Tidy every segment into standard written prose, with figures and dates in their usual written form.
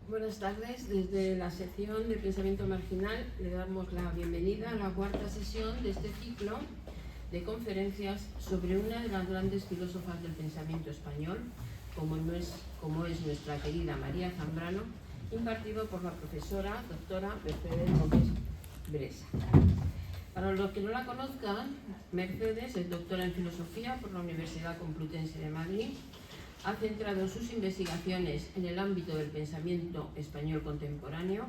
Buenas tardes. Desde la sección de Pensamiento Marginal le damos la bienvenida a la cuarta sesión de este ciclo de conferencias sobre una de las grandes filósofas del pensamiento español, como es nuestra querida María Zambrano, impartido por la profesora doctora Mercedes Gómez Bresa. Para los que no la conozcan, Mercedes es doctora en Filosofía por la Universidad Complutense de Madrid. Ha centrado sus investigaciones en el ámbito del pensamiento español contemporáneo,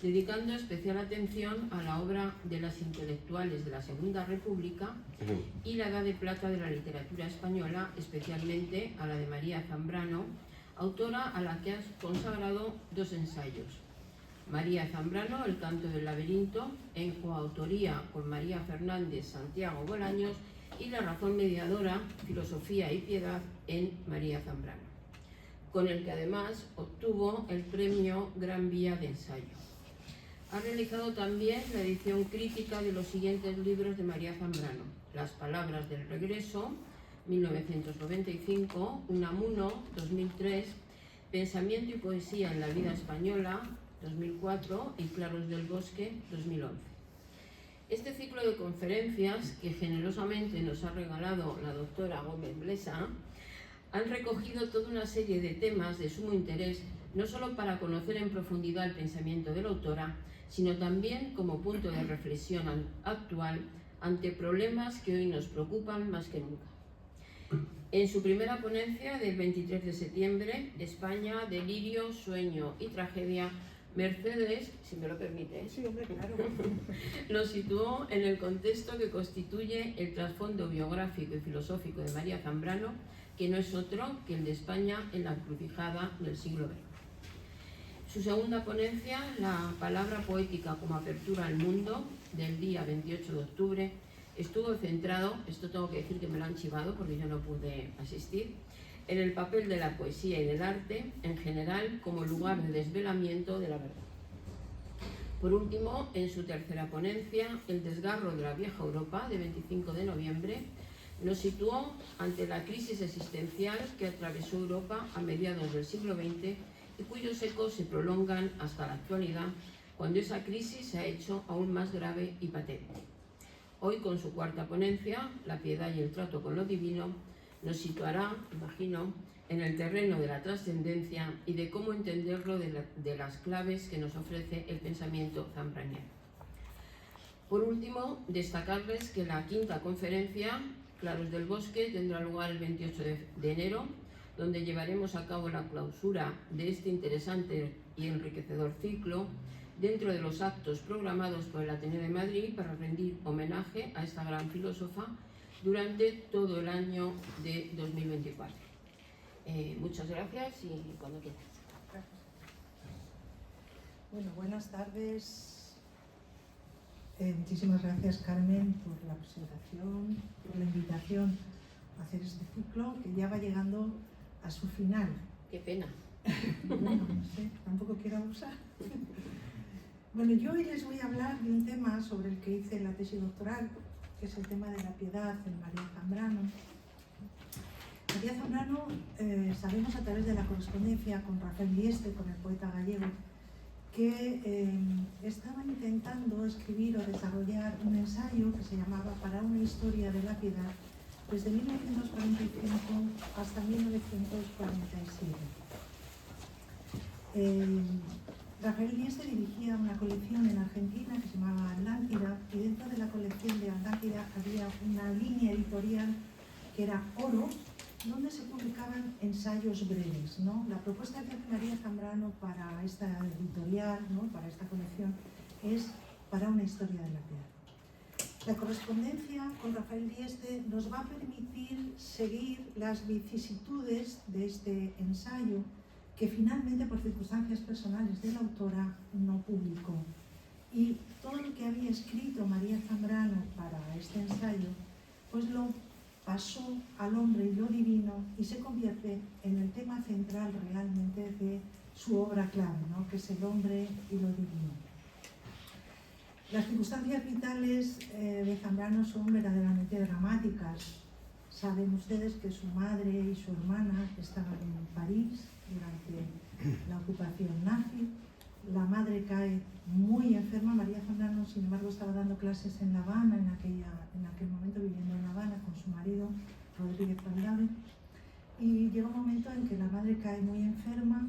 dedicando especial atención a la obra de las intelectuales de la Segunda República y la Edad de Plata de la literatura española, especialmente a la de María Zambrano, autora a la que ha consagrado dos ensayos. María Zambrano, El canto del laberinto, en coautoría con María Fernández Santiago Bolaños, y La razón mediadora, filosofía y piedad, en María Zambrano, con el que además obtuvo el premio Gran Vía de Ensayo. Ha realizado también la edición crítica de los siguientes libros de María Zambrano: Las palabras del regreso, 1995, Unamuno, 2003, Pensamiento y poesía en la vida española, 2004, y Claros del bosque, 2011. Este ciclo de conferencias, que generosamente nos ha regalado la doctora Gómez Bresa, han recogido toda una serie de temas de sumo interés, no solo para conocer en profundidad el pensamiento de la autora, sino también como punto de reflexión actual ante problemas que hoy nos preocupan más que nunca. En su primera ponencia del 23 de septiembre, España, delirio, sueño y tragedia, Mercedes, si me lo permite, sí, hombre, claro, lo situó en el contexto que constituye el trasfondo biográfico y filosófico de María Zambrano, que no es otro que el de España en la encrucijada del siglo XX. Su segunda ponencia, La palabra poética como apertura al mundo, del día 28 de octubre, estuvo centrado, esto tengo que decir que me lo han chivado porque yo no pude asistir, en el papel de la poesía y del arte en general como lugar de desvelamiento de la verdad. Por último, en su tercera ponencia, El desgarro de la vieja Europa, de 25 de noviembre, nos situó ante la crisis existencial que atravesó Europa a mediados del siglo XX y cuyos ecos se prolongan hasta la actualidad, cuando esa crisis se ha hecho aún más grave y patente. Hoy, con su cuarta ponencia, La piedad y el trato con lo divino, nos situará, imagino, en el terreno de la trascendencia y de cómo entenderlo de las claves que nos ofrece el pensamiento zambraniano. Por último, destacarles que la quinta conferencia, Claros del bosque, tendrá lugar el 28 de enero, donde llevaremos a cabo la clausura de este interesante y enriquecedor ciclo, dentro de los actos programados por el Ateneo de Madrid para rendir homenaje a esta gran filósofa durante todo el año de 2024. Muchas gracias y cuando quieras. Gracias. Bueno, buenas tardes. Muchísimas gracias, Carmen, por la presentación, por la invitación a hacer este ciclo que ya va llegando a su final. Qué pena. Bueno, no sé, tampoco quiero abusar. Bueno, yo hoy les voy a hablar de un tema sobre el que hice la tesis doctoral, que es el tema de la piedad en María Zambrano. María Zambrano, sabemos a través de la correspondencia con Rafael Dieste, con el poeta gallego, que estaba intentando escribir o desarrollar un ensayo que se llamaba Para una historia de la piedad, desde 1945 hasta 1947. Rafael Dieste dirigía una colección en Argentina que se llamaba Atlántida, y dentro de la colección de Atlántida había una línea editorial que era Oro, donde se publicaban ensayos breves, ¿no? La propuesta que hace María Zambrano para esta editorial, ¿no?, para esta colección, es Para una historia de la piedad. La correspondencia con Rafael Dieste nos va a permitir seguir las vicisitudes de este ensayo, que finalmente, por circunstancias personales de la autora, no publicó. Y todo lo que había escrito María Zambrano para este ensayo, pues lo pasó al hombre y lo divino, y se convierte en el tema central realmente de su obra clave, ¿no?, que es el hombre y lo divino. Las circunstancias vitales de Zambrano son verdaderamente dramáticas. Saben ustedes que su madre y su hermana estaban en París durante la ocupación nazi. La madre cae muy enferma. María Zambrano, sin embargo, estaba dando clases en La Habana, en aquel momento viviendo en La Habana con su marido, Rodríguez Andrade. Y llega un momento en que la madre cae muy enferma.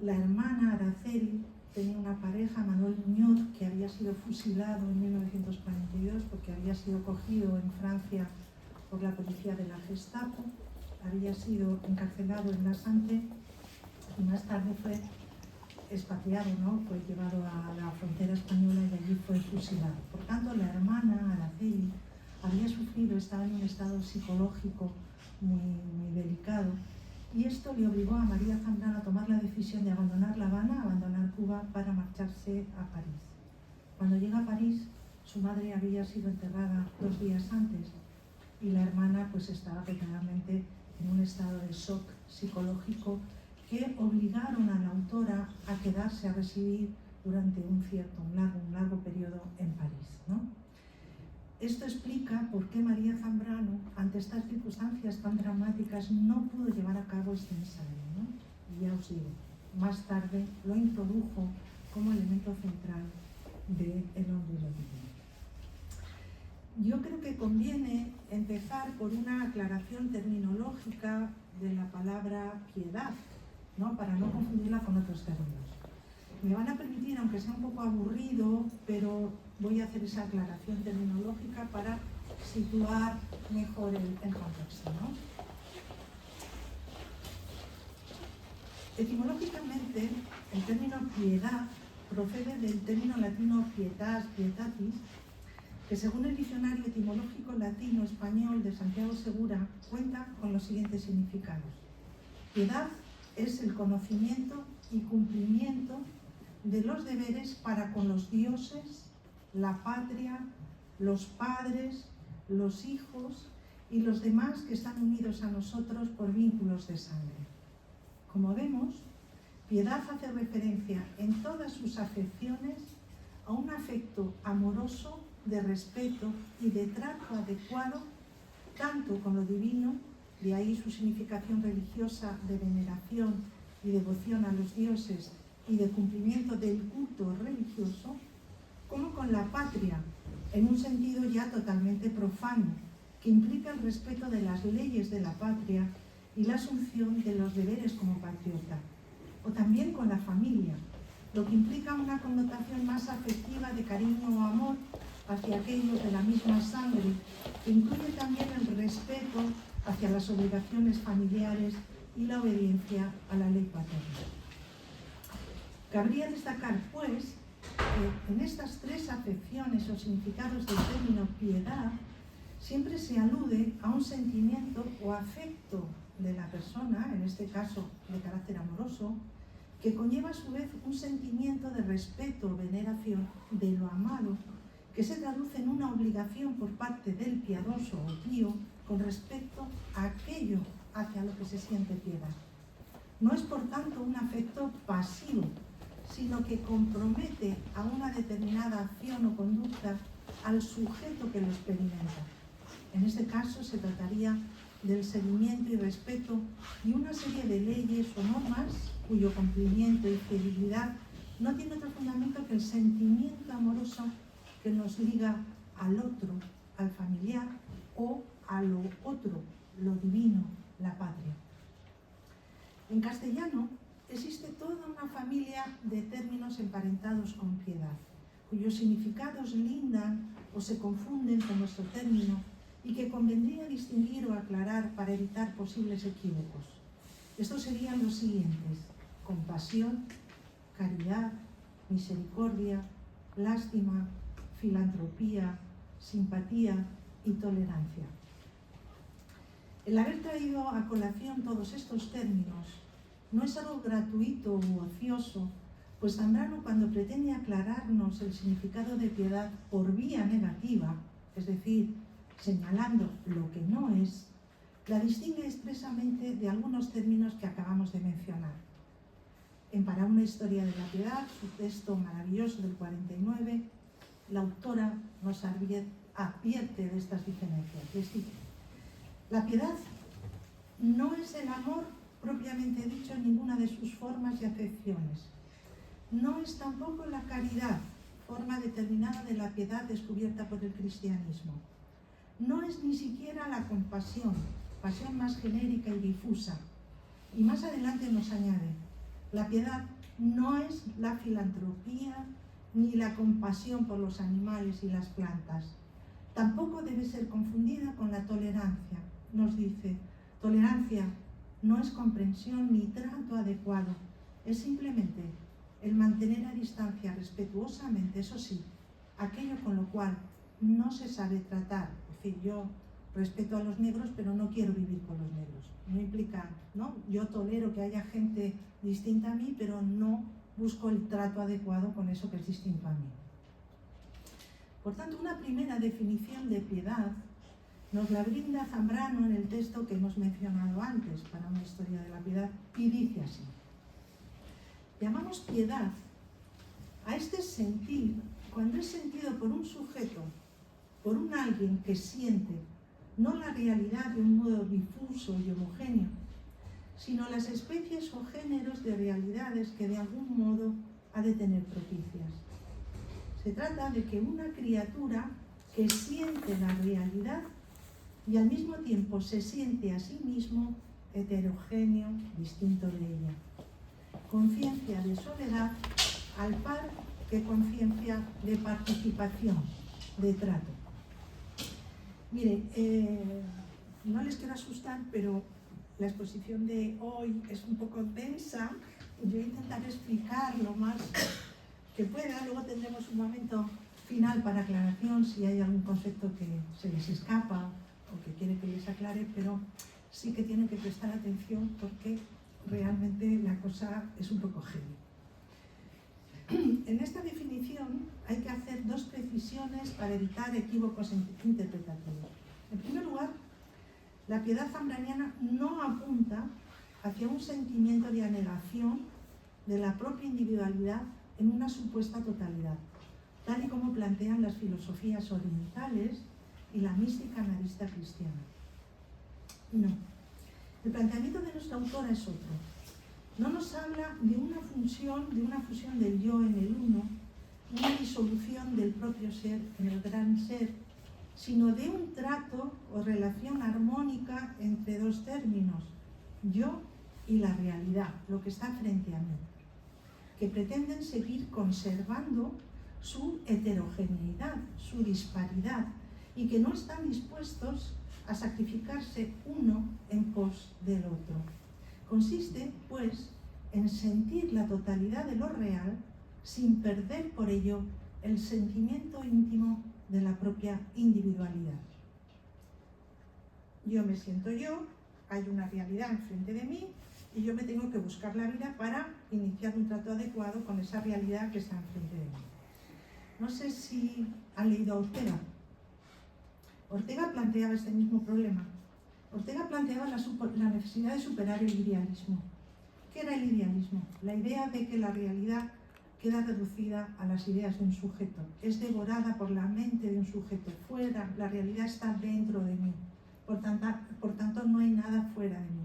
La hermana Araceli tenía una pareja, Manuel Muñoz, que había sido fusilado en 1942 porque había sido cogido en Francia por la policía de la Gestapo, había sido encarcelado en La Sante y más tarde fue expatriado, ¿no? Fue llevado a la frontera española y allí fue fusilado. Por tanto, la hermana Araceli había sufrido, estaba en un estado psicológico muy delicado, y esto le obligó a María Zambrano a tomar la decisión de abandonar La Habana, abandonar Cuba para marcharse a París. Cuando llega a París, su madre había sido enterrada 2 días antes y la hermana pues estaba totalmente en un estado de shock psicológico que obligaron a la autora a quedarse a residir durante un largo periodo en París, ¿no? Esto explica por qué María Zambrano, ante estas circunstancias tan dramáticas, no pudo llevar a cabo este ensayo, ¿no? Y ya os digo, más tarde lo introdujo como elemento central de El hombre y lo divino. Yo creo que conviene empezar por una aclaración terminológica de la palabra piedad, ¿no? Para no confundirla con otros términos. Me van a permitir, aunque sea un poco aburrido, pero voy a hacer esa aclaración terminológica para situar mejor el contexto, ¿no? Etimológicamente, el término piedad procede del término latino pietas, pietatis, que según el diccionario etimológico latino-español de Santiago Segura, cuenta con los siguientes significados. Piedad es el conocimiento y cumplimiento de los deberes para con los dioses, la patria, los padres, los hijos y los demás que están unidos a nosotros por vínculos de sangre. Como vemos, piedad hace referencia en todas sus acepciones a un afecto amoroso, de respeto y de trato adecuado, tanto con lo divino, de ahí su significación religiosa de veneración y devoción a los dioses y de cumplimiento del culto religioso, como con la patria, en un sentido ya totalmente profano, que implica el respeto de las leyes de la patria y la asunción de los deberes como patriota, o también con la familia, lo que implica una connotación más afectiva de cariño o amor hacia aquellos de la misma sangre, que incluye también el respeto hacia las obligaciones familiares y la obediencia a la ley paterna. Cabría destacar, pues, que en estas 3 acepciones o significados del término piedad siempre se alude a un sentimiento o afecto de la persona, en este caso de carácter amoroso, que conlleva a su vez un sentimiento de respeto o veneración de lo amado, que se traduce en una obligación por parte del piadoso o tío con respecto a aquello hacia lo que se siente piedad. No es por tanto un afecto pasivo, sino que compromete a una determinada acción o conducta al sujeto que lo experimenta. En este caso se trataría del seguimiento y respeto y una serie de leyes o normas cuyo cumplimiento y fidelidad no tiene otro fundamento que el sentimiento amoroso que nos liga al otro, al familiar o a lo otro, lo divino, la patria. En castellano existe toda una familia de términos emparentados con piedad, cuyos significados lindan o se confunden con nuestro término y que convendría distinguir o aclarar para evitar posibles equívocos. Estos serían los siguientes: compasión, caridad, misericordia, lástima, filantropía, simpatía y tolerancia. El haber traído a colación todos estos términos no es algo gratuito u ocioso, pues Zambrano, cuando pretende aclararnos el significado de piedad por vía negativa, es decir, señalando lo que no es, la distingue expresamente de algunos términos que acabamos de mencionar. En Para una historia de la piedad, su texto maravilloso del 49, la autora nos advierte de estas diferencias. Les dice: La piedad no es el amor propiamente dicho en ninguna de sus formas y acepciones. No es tampoco la caridad, forma determinada de la piedad descubierta por el cristianismo. No es ni siquiera la compasión, pasión más genérica y difusa. Y más adelante nos añade, la piedad no es la filantropía ni la compasión por los animales y las plantas. Tampoco debe ser confundida con la tolerancia. Nos dice, tolerancia no es comprensión ni trato adecuado, es simplemente el mantener a distancia respetuosamente, eso sí, aquello con lo cual no se sabe tratar. Es decir, yo respeto a los negros, pero no quiero vivir con los negros. No implica, ¿no? Yo tolero que haya gente distinta a mí, pero no busco el trato adecuado con eso que es distinto a mí. Por tanto, una primera definición de piedad nos la brinda Zambrano en el texto que hemos mencionado antes para una historia de la piedad, y dice así. Llamamos piedad a este sentir cuando es sentido por un sujeto, por un alguien que siente no la realidad de un modo difuso y homogéneo, sino las especies o géneros de realidades que de algún modo ha de tener propicias. Se trata de que una criatura que siente la realidad y al mismo tiempo se siente a sí mismo heterogéneo, distinto de ella. Conciencia de soledad al par que conciencia de participación, de trato. Mire, no les quiero asustar, pero la exposición de hoy es un poco densa. Yo intentaré explicar lo más que pueda, luego tendremos un momento final para aclaración si hay algún concepto que se les escapa o que quiere que les aclare, pero sí que tienen que prestar atención porque realmente la cosa es un poco heavy. En esta definición hay que hacer dos precisiones para evitar equívocos interpretativos. En primer lugar, la piedad zambraniana no apunta hacia un sentimiento de anegación de la propia individualidad en una supuesta totalidad, tal y como plantean las filosofías orientales y la mística anarista cristiana. No. El planteamiento de nuestra autora es otro. No nos habla de una fusión del yo en el uno, una disolución del propio ser en el gran ser, sino de un trato o relación armónica entre dos términos, yo y la realidad, lo que está frente a mí, que pretenden seguir conservando su heterogeneidad, su disparidad, y que no están dispuestos a sacrificarse uno en pos del otro. Consiste, pues, en sentir la totalidad de lo real sin perder por ello el sentimiento íntimo de la propia individualidad. Yo me siento yo, hay una realidad enfrente de mí y yo me tengo que buscar la vida para iniciar un trato adecuado con esa realidad que está enfrente de mí. No sé si han leído a Ortega. Ortega planteaba este mismo problema. Ortega planteaba la necesidad de superar el idealismo. ¿Qué era el idealismo? La idea de que la realidad queda reducida a las ideas de un sujeto, es devorada por la mente de un sujeto, fuera, la realidad está dentro de mí, por tanto no hay nada fuera de mí.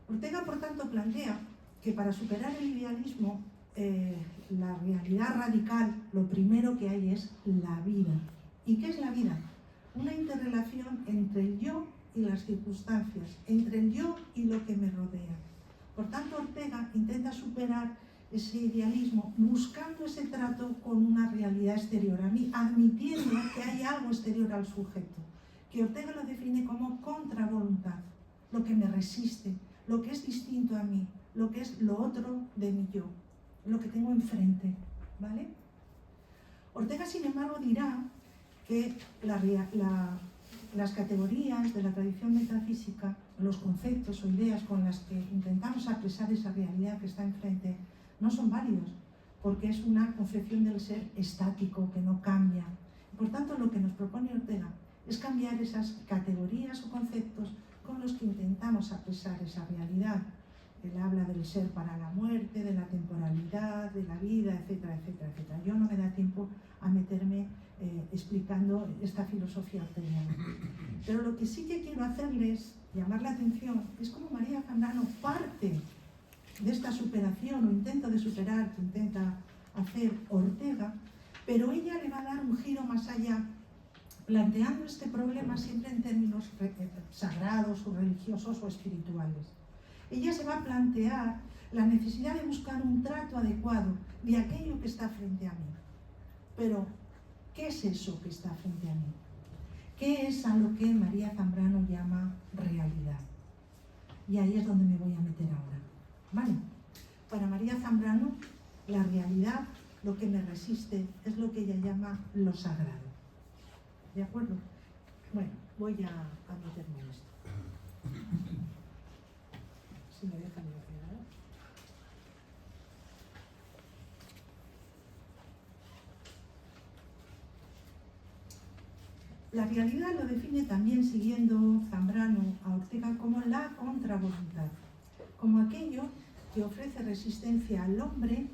Ortega, por tanto, plantea que para superar el idealismo, la realidad radical, lo primero que hay es la vida. ¿Y qué es la vida? Una interrelación entre el yo y las circunstancias, entre el yo y lo que me rodea. Por tanto, Ortega intenta superar ese idealismo buscando ese trato con una realidad exterior a mí, admitiendo que hay algo exterior al sujeto, que Ortega lo define como contravoluntad, lo que me resiste, lo que es distinto a mí, lo que es lo otro de mi yo, lo que tengo enfrente, ¿vale? Ortega, sin embargo, dirá que las categorías de la tradición metafísica, los conceptos o ideas con las que intentamos expresar esa realidad que está enfrente, no son válidos, porque es una concepción del ser estático, que no cambia. Por tanto, lo que nos propone Ortega es cambiar esas categorías o conceptos con los que intentamos expresar esa realidad. Él habla del ser para la muerte, de la temporalidad, de la vida, etcétera, etcétera, etcétera. Yo no me da tiempo a meterme explicando esta filosofía orteguiana. Pero lo que sí que quiero hacerles, llamar la atención, es cómo María Zambrano parte de esta superación o intento de superar que intenta hacer Ortega, pero ella le va a dar un giro más allá, planteando este problema siempre en términos sagrados o religiosos o espirituales. Ella se va a plantear la necesidad de buscar un trato adecuado de aquello que está frente a mí. Pero, ¿qué es eso que está frente a mí? ¿Qué es a lo que María Zambrano llama realidad? Y ahí es donde me voy a meter ahora. ¿Vale? Para María Zambrano, la realidad, lo que me resiste, es lo que ella llama lo sagrado. ¿De acuerdo? Bueno, voy a meterme en esto. Si me dejan ir a ¿verdad? La realidad lo define también, siguiendo Zambrano a Ortega, como la contravoluntad, como aquello que ofrece resistencia al hombre,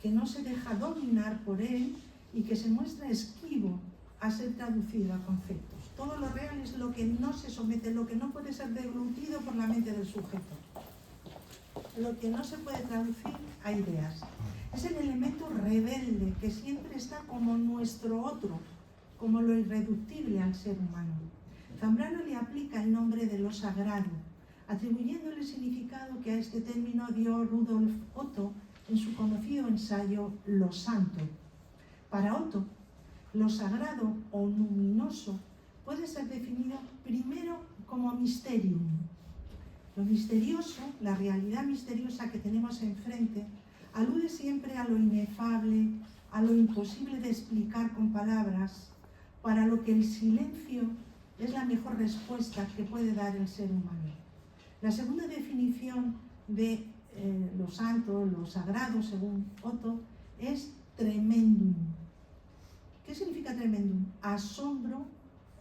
que no se deja dominar por él y que se muestra esquivo a ser traducido a conceptos. Todo lo real es lo que no se somete, lo que no puede ser deglutido por la mente del sujeto, lo que no se puede traducir a ideas. Es el elemento rebelde que siempre está como nuestro otro, como lo irreductible al ser humano. Zambrano le aplica el nombre de lo sagrado, atribuyéndole el significado que a este término dio Rudolf Otto en su conocido ensayo Lo Santo. Para Otto, lo sagrado o luminoso puede ser definido primero como mysterium. Lo misterioso, la realidad misteriosa que tenemos enfrente, alude siempre a lo inefable, a lo imposible de explicar con palabras, para lo que el silencio es la mejor respuesta que puede dar el ser humano. La segunda definición de lo santo, lo sagrado, según Otto, es tremendum. ¿Qué significa tremendum? Asombro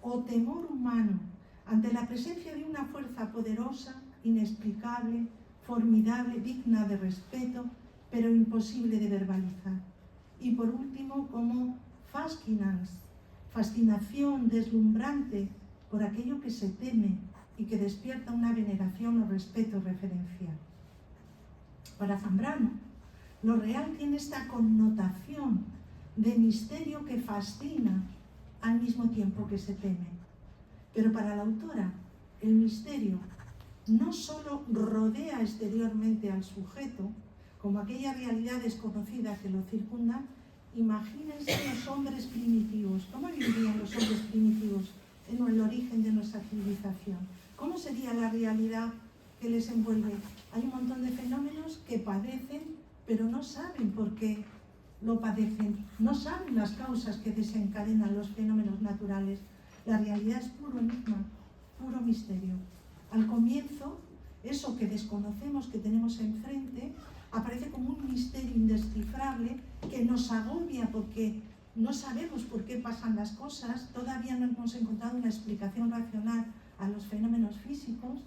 o temor humano ante la presencia de una fuerza poderosa, inexplicable, formidable, digna de respeto, pero imposible de verbalizar. Y por último, como fascinans, fascinación deslumbrante por aquello que se teme y que despierta una veneración o respeto referencial. Para Zambrano, lo real tiene esta connotación de misterio que fascina al mismo tiempo que se teme. Pero para la autora, el misterio no solo rodea exteriormente al sujeto, como aquella realidad desconocida que lo circunda. Imagínense los hombres primitivos. ¿Cómo vivirían los hombres primitivos en el origen de nuestra civilización? ¿Cómo sería la realidad que les envuelve? Hay un montón de fenómenos que padecen, pero no saben por qué lo padecen, no saben las causas que desencadenan los fenómenos naturales. La realidad es puro enigma, puro misterio. Al comienzo, eso que desconocemos, que tenemos enfrente, aparece como un misterio indescifrable que nos agobia porque no sabemos por qué pasan las cosas, todavía no hemos encontrado una explicación racional a los fenómenos físicos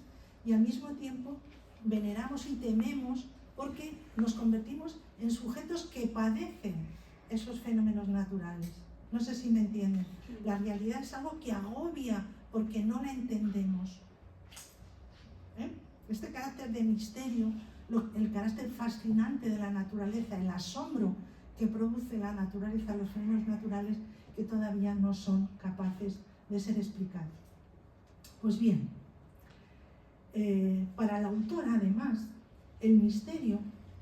y al mismo tiempo veneramos y tememos porque nos convertimos en sujetos que padecen esos fenómenos naturales. No sé si me entienden. La realidad es algo que agobia porque no la entendemos. Este carácter de misterio, el carácter fascinante de la naturaleza, el asombro que produce la naturaleza, los fenómenos naturales que todavía no son capaces de ser explicados. Pues bien, para la autora además, el misterio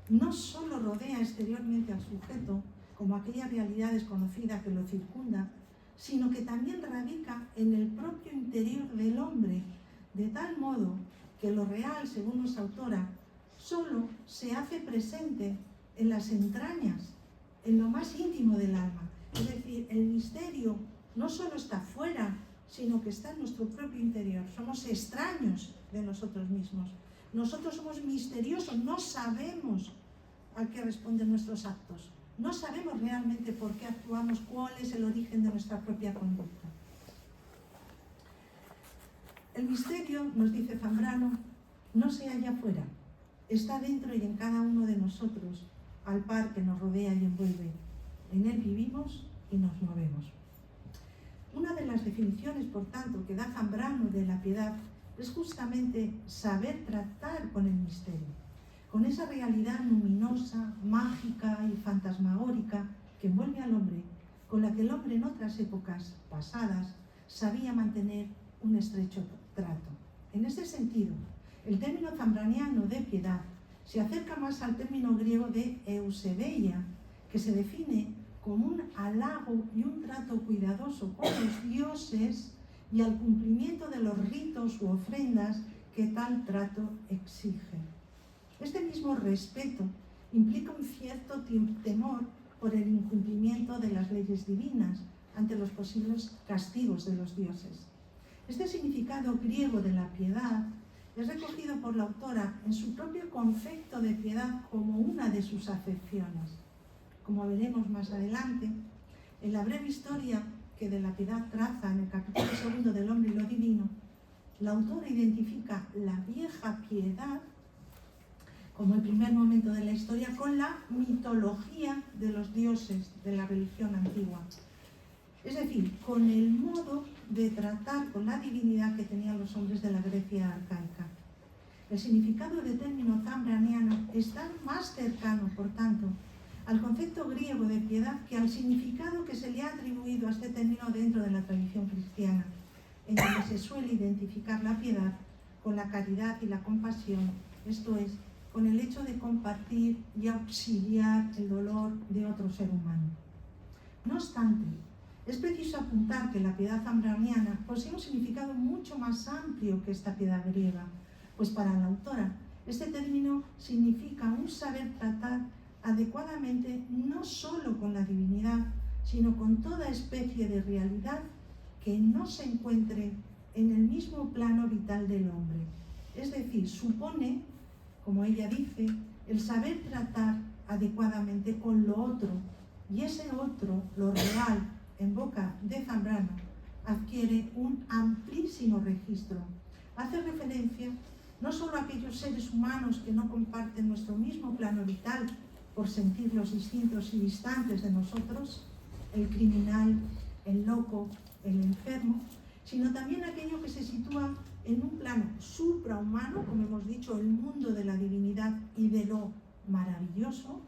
no solo rodea exteriormente al sujeto como aquella realidad desconocida que lo circunda, sino que también radica en el propio interior del hombre, de tal modo que lo real, según nuestra autora, solo se hace presente en las entrañas, en lo más íntimo del alma. Es decir, el misterio no solo está fuera, sino que está en nuestro propio interior. Somos extraños de nosotros mismos. Nosotros somos misteriosos, no sabemos a qué responden nuestros actos. No sabemos realmente por qué actuamos, cuál es el origen de nuestra propia conducta. El misterio, nos dice Zambrano, no se halla fuera, está dentro y en cada uno de nosotros, al par que nos rodea y envuelve. En él vivimos y nos movemos. Una de las definiciones, por tanto, que da Zambrano de la piedad es justamente saber tratar con el misterio, con esa realidad luminosa, mágica y fantasmagórica que envuelve al hombre, con la que el hombre en otras épocas pasadas sabía mantener un estrecho trato. En este sentido, el término zambraniano de piedad se acerca más al término griego de eusebeia, que se define como un halago y un trato cuidadoso con los dioses y al cumplimiento de los ritos u ofrendas que tal trato exige. Este mismo respeto implica un cierto temor por el incumplimiento de las leyes divinas ante los posibles castigos de los dioses. Este significado griego de la piedad es recogido por la autora en su propio concepto de piedad como una de sus acepciones. Como veremos más adelante, en la breve historia que de la piedad traza en el capítulo 2 del hombre y lo divino, la autora identifica la vieja piedad como el primer momento de la historia con la mitología de los dioses de la religión antigua. Es decir, con el modo de tratar con la divinidad que tenían los hombres de la Grecia arcaica. El significado del término zambraniano está más cercano, por tanto, al concepto griego de piedad que al significado que se le ha atribuido a este término dentro de la tradición cristiana, en donde se suele identificar la piedad con la caridad y la compasión, esto es, con el hecho de compartir y auxiliar el dolor de otro ser humano. No obstante, es preciso apuntar que la piedad zambraniana posee un significado mucho más amplio que esta piedad griega, pues para la autora este término significa un saber tratar adecuadamente no solo con la divinidad, sino con toda especie de realidad que no se encuentre en el mismo plano vital del hombre. Es decir, supone, como ella dice, el saber tratar adecuadamente con lo otro, y ese otro, lo real, en boca de Zambrano, adquiere un amplísimo registro. Hace referencia no solo a aquellos seres humanos que no comparten nuestro mismo plano vital, por sentirlos distintos y distantes de nosotros, el criminal, el loco, el enfermo, sino también aquello que se sitúa en un plano suprahumano, como hemos dicho, el mundo de la divinidad y de lo maravilloso,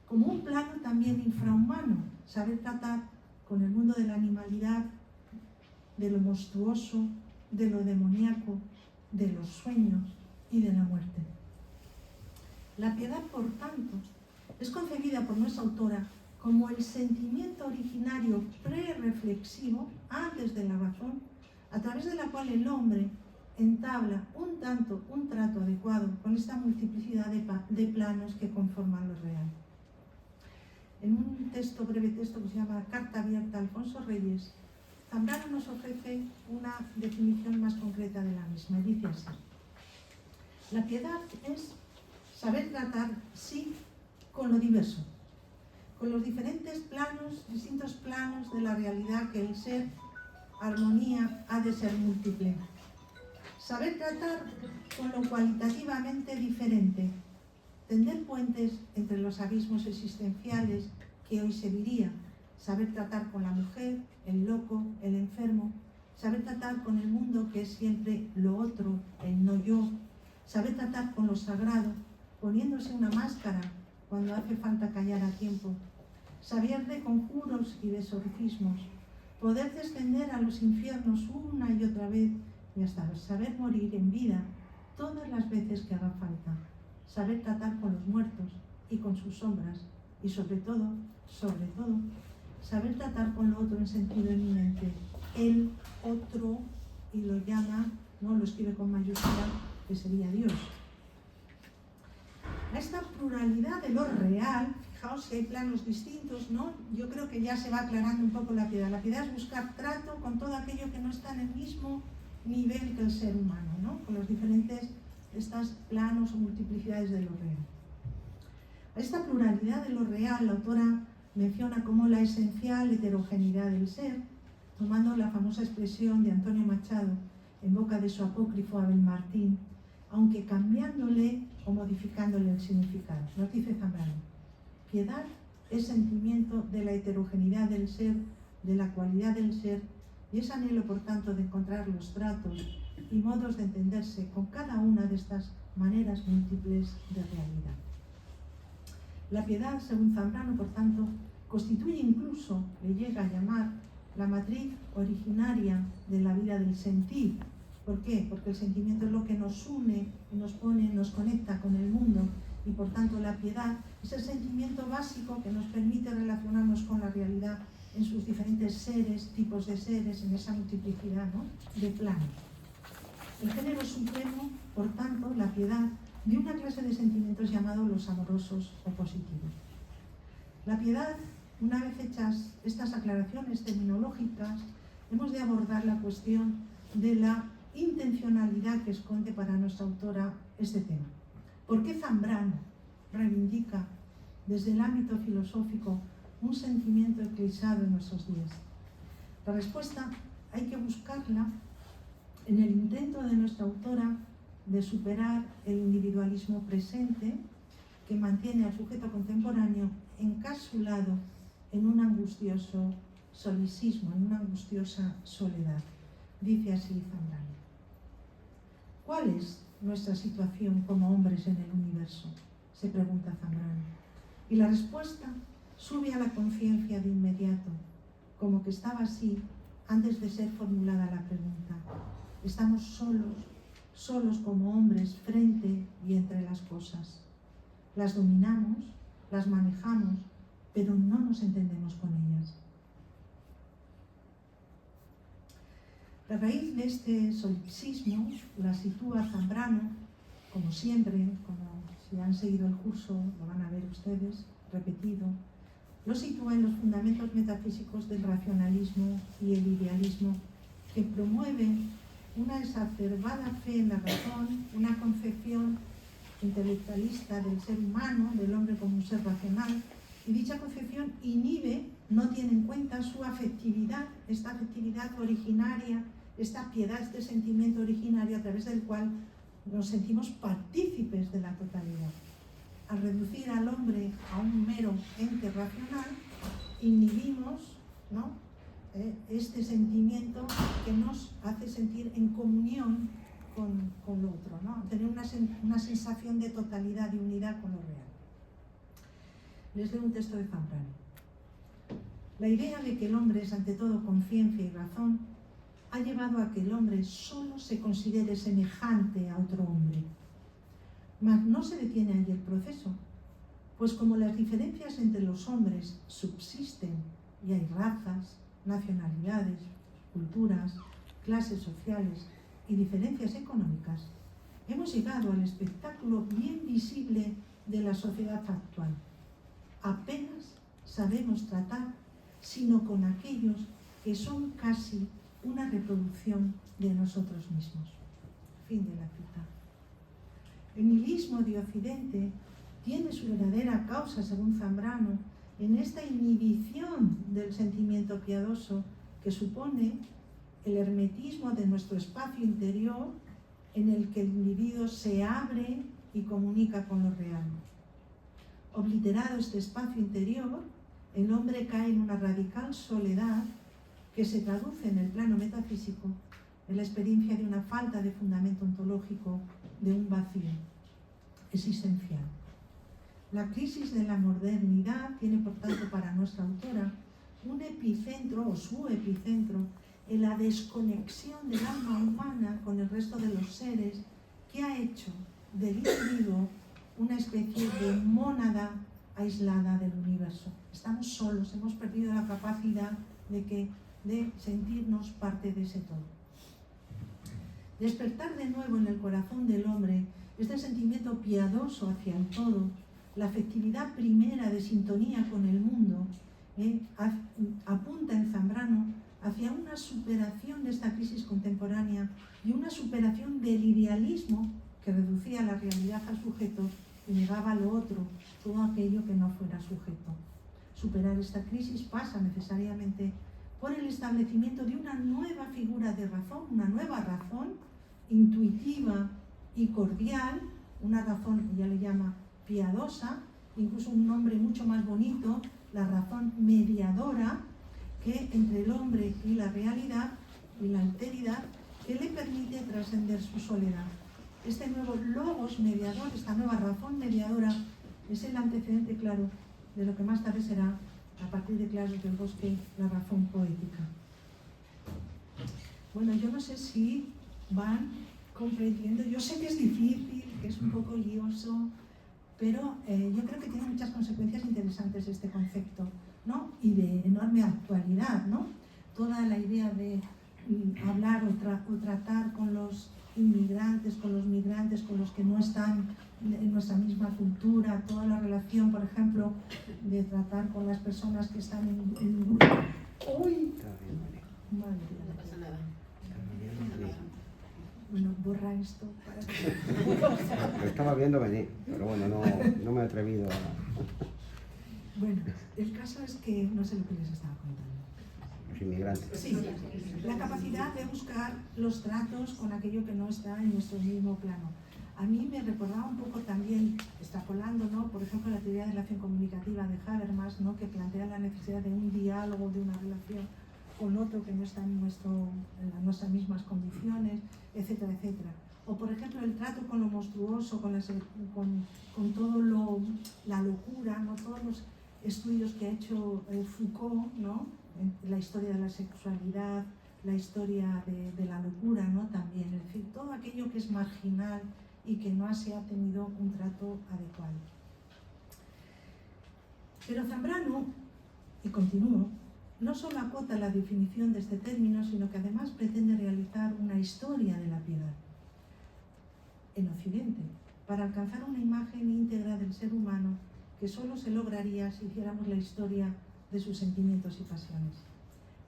como un plano también infrahumano, saber tratar con el mundo de la animalidad, de lo monstruoso, de lo demoníaco, de los sueños y de la muerte. La piedad, por tanto, es concebida por nuestra autora como el sentimiento originario prereflexivo, antes de la razón, a través de la cual el hombre entabla un trato adecuado con esta multiplicidad de planos que conforman lo real. En un breve texto que se llama Carta abierta a Alfonso Reyes, Zambrano nos ofrece una definición más concreta de la misma. Dice así: la piedad es saber tratar, sí, con lo diverso, con los distintos planos de la realidad que el ser, armonía, ha de ser múltiple. Saber tratar con lo cualitativamente diferente, tender puentes entre los abismos existenciales que hoy se diría, saber tratar con la mujer, el loco, el enfermo, saber tratar con el mundo que es siempre lo otro, el no yo, saber tratar con lo sagrado, poniéndose una máscara cuando hace falta callar a tiempo, saber de conjuros y de exorcismos, poder descender a los infiernos una y otra vez y hasta saber morir en vida todas las veces que haga falta, saber tratar con los muertos y con sus sombras y sobre todo, saber tratar con lo otro en sentido eminente, el otro, y lo llama, no lo escribe con mayúscula, que sería Dios. A esta pluralidad de lo real, fijaos que hay planos distintos, ¿no? Yo creo que ya se va aclarando un poco la piedad. La piedad es buscar trato con todo aquello que no está en el mismo nivel que el ser humano, ¿no? Con los diferentes estos planos o multiplicidades de lo real. A esta pluralidad de lo real, la autora menciona como la esencial heterogeneidad del ser, tomando la famosa expresión de Antonio Machado en boca de su apócrifo Abel Martín, aunque cambiándole o modificándole el significado. Nos dice Zambrano: piedad es sentimiento de la heterogeneidad del ser, de la cualidad del ser, y ese anhelo, por tanto, de encontrar los tratos y modos de entenderse con cada una de estas maneras múltiples de realidad. La piedad, según Zambrano, por tanto, constituye incluso, le llega a llamar, la matriz originaria de la vida del sentir. ¿Por qué? Porque el sentimiento es lo que nos une, nos pone, nos conecta con el mundo, y por tanto la piedad es el sentimiento básico que nos permite relacionarnos con la realidad en sus diferentes seres, tipos de seres, en esa multiplicidad, ¿no?, de planos. El género supremo, por tanto, la piedad, de una clase de sentimientos llamados los amorosos o positivos. La piedad, una vez hechas estas aclaraciones terminológicas, hemos de abordar la cuestión de la intencionalidad que esconde para nuestra autora este tema. ¿Por qué Zambrano reivindica desde el ámbito filosófico un sentimiento eclipsado en nuestros días? La respuesta hay que buscarla en el intento de nuestra autora de superar el individualismo presente que mantiene al sujeto contemporáneo encapsulado en un angustioso solipsismo, en una angustiosa soledad. Dice así Zambrano: ¿cuál es nuestra situación como hombres en el universo?, se pregunta Zambrano. Y la respuesta sube a la conciencia de inmediato, como que estaba así antes de ser formulada la pregunta. Estamos solos como hombres frente y entre las cosas. Las dominamos, las manejamos, pero no nos entendemos con ellas. La raíz de este solipsismo la sitúa Zambrano, como siempre, como si han seguido el curso, lo van a ver ustedes, repetido, lo sitúa en los fundamentos metafísicos del racionalismo y el idealismo, que promueven una exacerbada fe en la razón, una concepción intelectualista del ser humano, del hombre como un ser racional, y dicha concepción inhibe, no tiene en cuenta su afectividad, esta afectividad originaria, esta piedad, este sentimiento originario a través del cual nos sentimos partícipes de la totalidad. Al reducir al hombre a un mero ente racional, inhibimos, ¿no?, este sentimiento que nos hace sentir en comunión con lo otro, ¿no?, tener una sensación de totalidad, de unidad con lo real. Les leo un texto de Zambrano. La idea de que el hombre es ante todo conciencia y razón ha llevado a que el hombre solo se considere semejante a otro hombre. Mas no se detiene allí el proceso, pues como las diferencias entre los hombres subsisten y hay razas, nacionalidades, culturas, clases sociales y diferencias económicas, hemos llegado al espectáculo bien visible de la sociedad actual. Apenas sabemos tratar sino con aquellos que son casi una reproducción de nosotros mismos. Fin de la cita. El nihilismo de Occidente tiene su verdadera causa, según Zambrano, en esta inhibición del sentimiento piadoso que supone el hermetismo de nuestro espacio interior, en el que el individuo se abre y comunica con lo real. Obliterado este espacio interior, el hombre cae en una radical soledad que se traduce en el plano metafísico en la experiencia de una falta de fundamento ontológico, de un vacío existencial. La crisis de la modernidad tiene, por tanto, para nuestra autora un epicentro, o su epicentro, en la desconexión del alma humana con el resto de los seres, que ha hecho del individuo una especie de mónada aislada del universo. Estamos solos, hemos perdido la capacidad de sentirnos parte de ese todo. Despertar de nuevo en el corazón del hombre este sentimiento piadoso hacia el todo, la afectividad primera de sintonía con el mundo, apunta en Zambrano hacia una superación de esta crisis contemporánea y una superación del idealismo que reducía la realidad al sujeto y negaba lo otro, todo aquello que no fuera sujeto. Superar esta crisis pasa necesariamente por el establecimiento de una nueva figura de razón, una nueva razón intuitiva y cordial, una razón, ella le llama piadosa, incluso un nombre mucho más bonito, la razón mediadora, que entre el hombre y la realidad y la alteridad que le permite trascender su soledad. Este nuevo logos mediador, esta nueva razón mediadora, es el antecedente claro de lo que más tarde será, a partir de Claros del Bosque, la razón poética. Bueno, yo no sé si van comprendiendo, yo sé que es difícil, que es un poco lioso, pero yo creo que tiene muchas consecuencias interesantes este concepto, ¿no? Y de enorme actualidad, ¿no? Toda la idea de hablar o tratar con los inmigrantes, con los migrantes, con los que no están en nuestra misma cultura, toda la relación, por ejemplo, de tratar con las personas que están en un grupo. ¡Uy! Madre mía. No pasa nada. Bueno, borra esto para que... Lo estaba viendo venir, pero bueno, no me he atrevido a... Bueno, el caso es que no sé lo que les estaba contando. Los inmigrantes. Sí, la capacidad de buscar los tratos con aquello que no está en nuestro mismo plano. A mí me recordaba un poco también, extrapolando, ¿no? Por ejemplo, la teoría de la acción comunicativa de Habermas, ¿no? Que plantea la necesidad de un diálogo, de una relación con otro que no está en nuestras mismas condiciones, etcétera, etcétera. O, por ejemplo, el trato con lo monstruoso, con todo la locura, ¿no? Todos los estudios que ha hecho Foucault, ¿no? La historia de la sexualidad, la historia de la locura, ¿no? También, es decir, todo aquello que es marginal y que no se ha tenido un trato adecuado. Pero Zambrano, y continúo, no solo acota la definición de este término, sino que además pretende realizar una historia de la piedad en Occidente, para alcanzar una imagen íntegra del ser humano que solo se lograría si hiciéramos la historia de sus sentimientos y pasiones.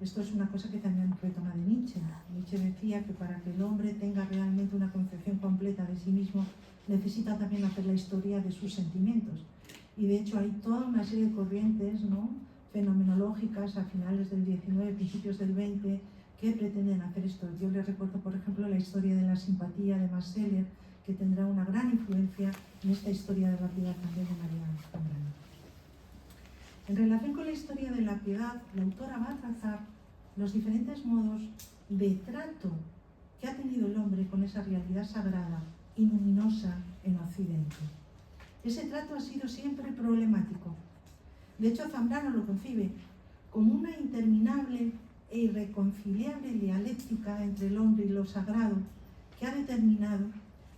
Esto es una cosa que también retoma de Nietzsche. Nietzsche decía que para que el hombre tenga realmente una concepción completa de sí mismo, necesita también hacer la historia de sus sentimientos. Y de hecho hay toda una serie de corrientes, ¿no? Fenomenológicas a finales del 19, principios del 20, que pretenden hacer esto. Yo les recuerdo, por ejemplo, la historia de la simpatía de Max Scheler, que tendrá una gran influencia en esta historia de la piedad también de María Zambrano. En relación con la historia de la piedad, la autora va a trazar los diferentes modos de trato que ha tenido el hombre con esa realidad sagrada y luminosa en Occidente. Ese trato ha sido siempre problemático. De hecho, Zambrano lo concibe como una interminable e irreconciliable dialéctica entre el hombre y lo sagrado que ha determinado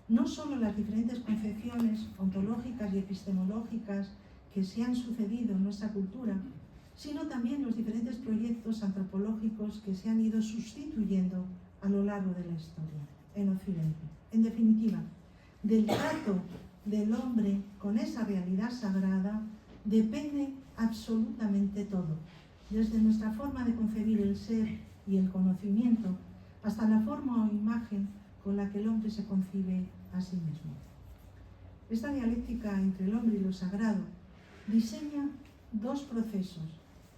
no solo las diferentes concepciones ontológicas y epistemológicas que se han sucedido en nuestra cultura, sino también los diferentes proyectos antropológicos que se han ido sustituyendo a lo largo de la historia en Occidente. En definitiva, del trato del hombre con esa realidad sagrada depende absolutamente todo, desde nuestra forma de concebir el ser y el conocimiento hasta la forma o imagen con la que el hombre se concibe a sí mismo. Esta dialéctica entre el hombre y lo sagrado diseña dos procesos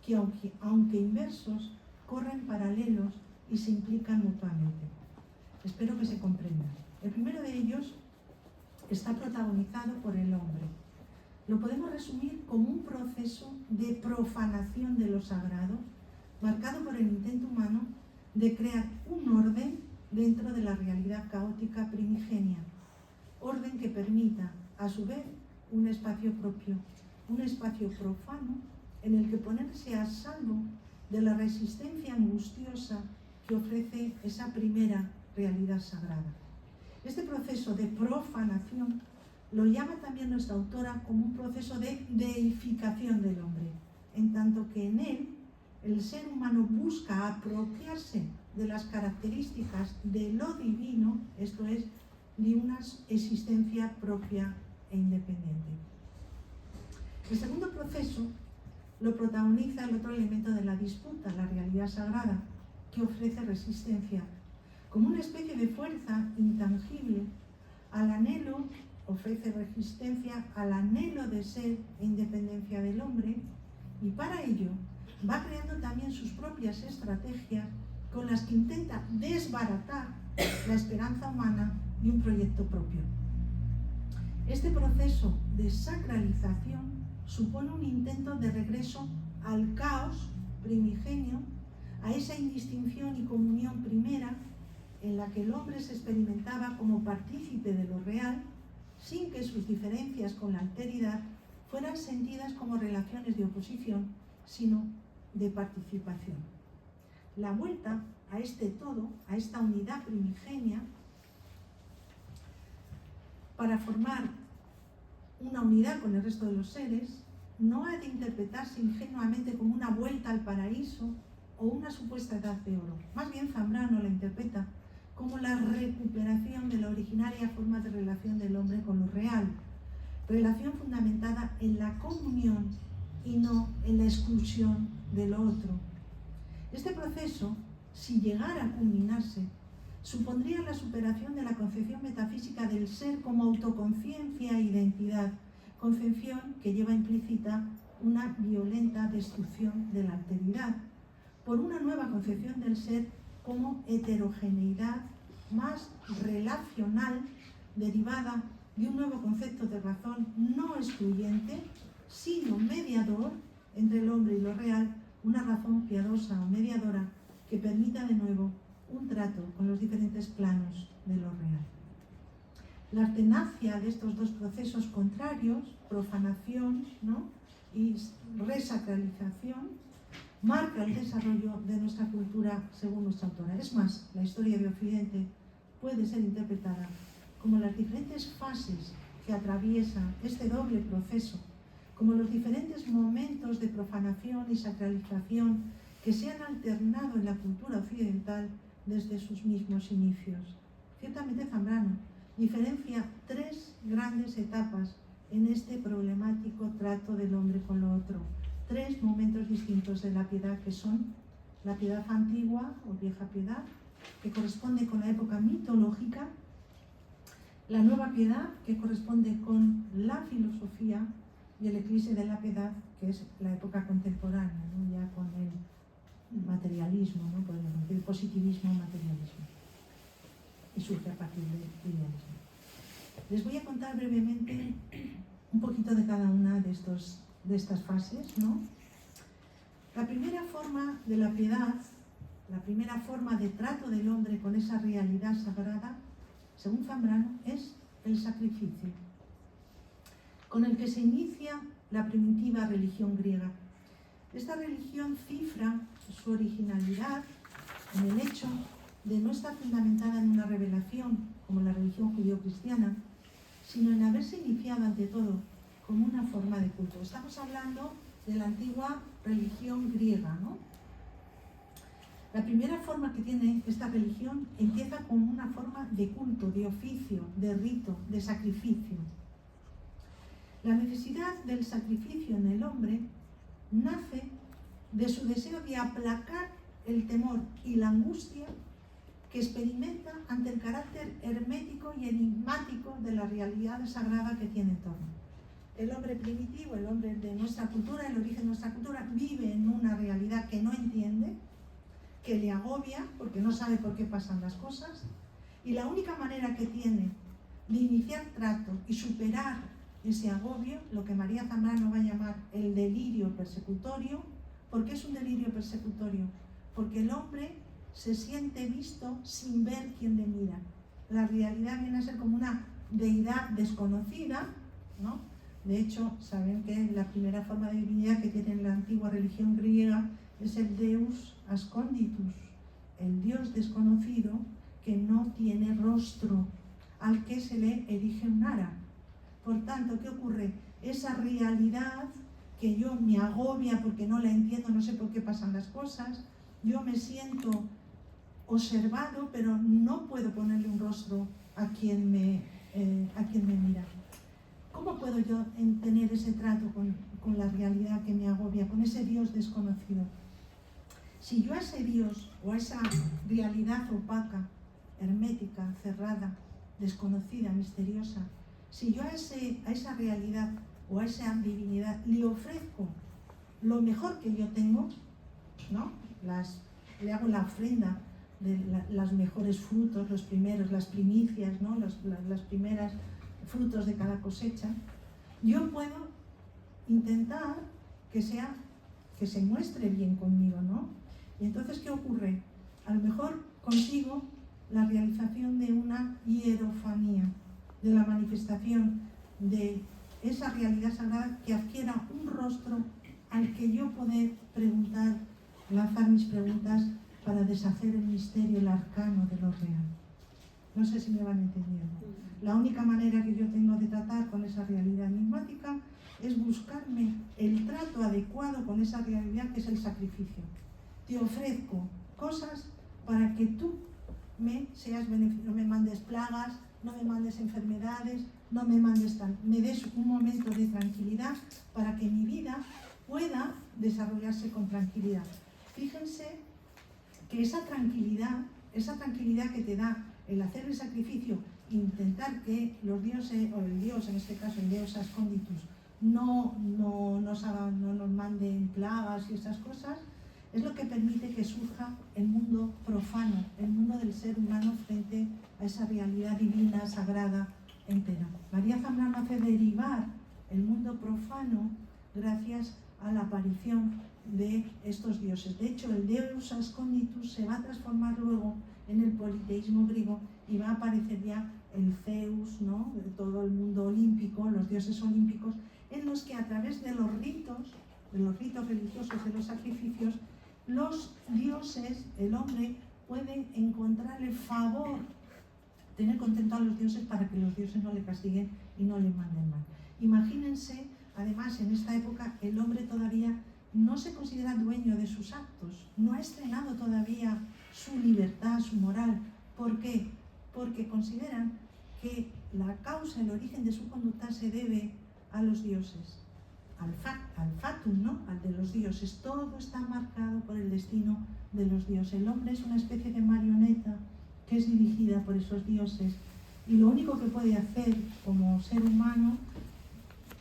que, aunque inversos, corren paralelos y se implican mutuamente. Espero que se comprenda. El primero de ellos está protagonizado por el hombre. Lo podemos resumir como un proceso de profanación de lo sagrado, marcado por el intento humano de crear un orden dentro de la realidad caótica primigenia, orden que permita, a su vez, un espacio propio, un espacio profano en el que ponerse a salvo de la resistencia angustiosa que ofrece esa primera realidad sagrada. Este proceso de profanación lo llama también nuestra autora como un proceso de deificación del hombre, en tanto que en él el ser humano busca apropiarse de las características de lo divino, esto es, de una existencia propia e independiente. El segundo proceso lo protagoniza el otro elemento de la disputa, la realidad sagrada, que ofrece resistencia, como una especie de fuerza intangible al anhelo, ofrece resistencia al anhelo de ser e independencia del hombre, y para ello va creando también sus propias estrategias con las que intenta desbaratar la esperanza humana y un proyecto propio. Este proceso de sacralización supone un intento de regreso al caos primigenio a esa indistinción y comunión primera en la que el hombre se experimentaba como partícipe de lo real, sin que sus diferencias con la alteridad fueran sentidas como relaciones de oposición, sino de participación. La vuelta a este todo, a esta unidad primigenia, para formar una unidad con el resto de los seres, no ha de interpretarse ingenuamente como una vuelta al paraíso o una supuesta edad de oro. Más bien Zambrano la interpreta como la recuperación de la originaria forma de relación del hombre con lo real, relación fundamentada en la comunión y no en la exclusión de lo otro. Este proceso, si llegara a culminarse, supondría la superación de la concepción metafísica del ser como autoconciencia e identidad, concepción que lleva implícita una violenta destrucción de la alteridad, por una nueva concepción del ser como heterogeneidad más relacional, derivada de un nuevo concepto de razón no excluyente, sino mediador entre el hombre y lo real, una razón piadosa o mediadora que permita de nuevo un trato con los diferentes planos de lo real. La alternancia de estos dos procesos contrarios, profanación, ¿no?, y resacralización, marca el desarrollo de nuestra cultura según nuestra autora. Es más, la historia de Occidente puede ser interpretada como las diferentes fases que atraviesa este doble proceso, como los diferentes momentos de profanación y sacralización que se han alternado en la cultura occidental desde sus mismos inicios. Ciertamente Zambrano diferencia tres grandes etapas en este problemático trato del hombre con lo otro. Tres momentos distintos de la piedad, que son la piedad antigua o vieja piedad, que corresponde con la época mitológica, la nueva piedad, que corresponde con la filosofía, y el eclipse de la piedad, que es la época contemporánea, ¿no?, ya con el materialismo, ¿no?, podemos decir, el positivismo materialismo, y surge a partir del idealismo. Les voy a contar brevemente un poquito de cada una de estas fases, ¿no? La primera forma de la piedad, la primera forma de trato del hombre con esa realidad sagrada, según Zambrano, es el sacrificio, con el que se inicia la primitiva religión griega. Esta religión cifra su originalidad en el hecho de no estar fundamentada en una revelación, como la religión judío-cristiana, sino en haberse iniciado ante todo como una forma de culto. Estamos hablando de la antigua religión griega, ¿no? La primera forma que tiene esta religión empieza como una forma de culto, de oficio, de rito, de sacrificio. La necesidad del sacrificio en el hombre nace de su deseo de aplacar el temor y la angustia que experimenta ante el carácter hermético y enigmático de la realidad sagrada que tiene en torno. El hombre primitivo, el hombre de nuestra cultura, el origen de nuestra cultura, vive en una realidad que no entiende, que le agobia porque no sabe por qué pasan las cosas, y la única manera que tiene de iniciar trato y superar ese agobio, lo que María Zambrano va a llamar el delirio persecutorio. ¿Por qué es un delirio persecutorio? Porque el hombre se siente visto sin ver quién le mira. La realidad viene a ser como una deidad desconocida, ¿no? De hecho, saben que la primera forma de divinidad que tiene la antigua religión griega es el Deus asconditus, el Dios desconocido que no tiene rostro, al que se le erige un ara. Por tanto, ¿qué ocurre? Esa realidad que yo me agobia porque no la entiendo, no sé por qué pasan las cosas, yo me siento observado, pero no puedo ponerle un rostro a quien me mira. ¿Cómo puedo yo tener ese trato con la realidad que me agobia, con ese Dios desconocido? Si yo a ese Dios o a esa realidad opaca, hermética, cerrada, desconocida, misteriosa, si yo a esa realidad o a esa divinidad le ofrezco lo mejor que yo tengo, ¿no? Le hago la ofrenda de los mejores frutos, los primeros, las primicias, ¿no? Las primeras frutos de cada cosecha, yo puedo intentar que se muestre bien conmigo, ¿no? Y entonces, ¿qué ocurre? A lo mejor consigo la realización de una hierofanía, de la manifestación de esa realidad sagrada que adquiera un rostro al que yo poder preguntar, lanzar mis preguntas para deshacer el misterio, el arcano de lo real. No sé si me van entendiendo. La única manera que yo tengo de tratar con esa realidad enigmática es buscarme el trato adecuado con esa realidad que es el sacrificio. Te ofrezco cosas para que tú me seas beneficioso, no me mandes plagas, no me mandes enfermedades, no me mandes me des un momento de tranquilidad para que mi vida pueda desarrollarse con tranquilidad. Fíjense que esa tranquilidad que te da el hacer el sacrificio, intentar que los dioses, o el dios, en este caso el deus asconditus, no nos manden plagas y esas cosas, es lo que permite que surja el mundo profano, el mundo del ser humano frente a esa realidad divina, sagrada, entera. María Zambrano hace derivar el mundo profano gracias a la aparición de estos dioses. De hecho, el deus asconditus se va a transformar luego en el politeísmo griego y va a aparecer ya el Zeus, ¿no?, de todo el mundo olímpico, los dioses olímpicos, en los que a través de los ritos religiosos, de los sacrificios, los dioses, el hombre, puede encontrar el favor, tener contento a los dioses para que los dioses no le castiguen y no le manden mal. Imagínense, además, en esta época el hombre todavía no se considera dueño de sus actos, no ha estrenado todavía su libertad, su moral. ¿Por qué? Porque consideran que la causa, el origen de su conducta se debe a los dioses, al fatum, ¿no?, al de los dioses. Todo está marcado por el destino de los dioses. El hombre es una especie de marioneta que es dirigida por esos dioses, y lo único que puede hacer como ser humano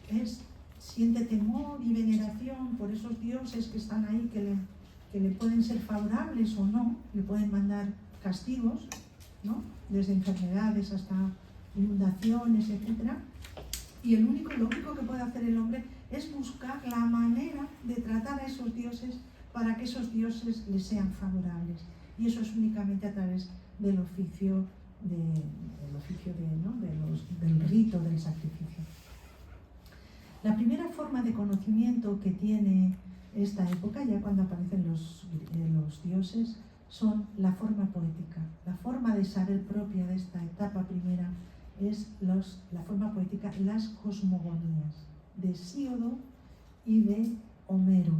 es siente temor y veneración por esos dioses que están ahí, que le pueden ser favorables o no, le pueden mandar castigos, ¿no?, desde enfermedades hasta inundaciones, etc. Y lo único que puede hacer el hombre es buscar la manera de tratar a esos dioses para que esos dioses le sean favorables. Y eso es únicamente a través del oficio del rito del sacrificio. La primera forma de conocimiento que tiene esta época, ya cuando aparecen los dioses, son la forma poética. La forma de saber propia de esta etapa primera es la forma poética, las cosmogonías de Hesíodo y de Homero.